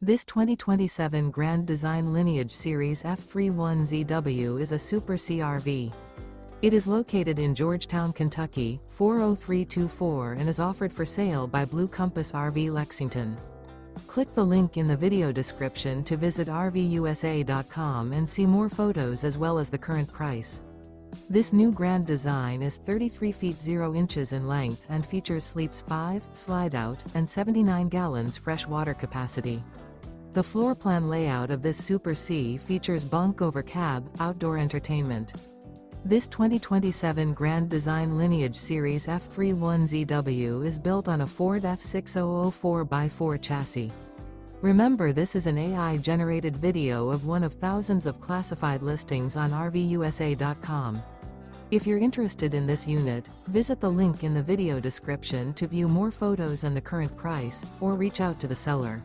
This 2027 Grand Design Lineage Series F31ZW is a Super CRV. It is located in Georgetown, Kentucky, 40324 and is offered for sale by Blue Compass RV Lexington. Click the link in the video description to visit RVUSA.com and see more photos as well as the current price. This new Grand Design is 33 feet 0 inches in length and features sleeps 5, Slideout, and 79 gallons fresh water capacity. The floor plan layout of this Super C features Bunk Over Cab, outdoor entertainment. This 2027 Grand Design Lineage Series F31ZW is built on a Ford F6004 4x4 chassis. Remember, this is an AI-generated video of one of thousands of classified listings on RVUSA.com. If you're interested in this unit, visit the link in the video description to view more photos and the current price, or reach out to the seller.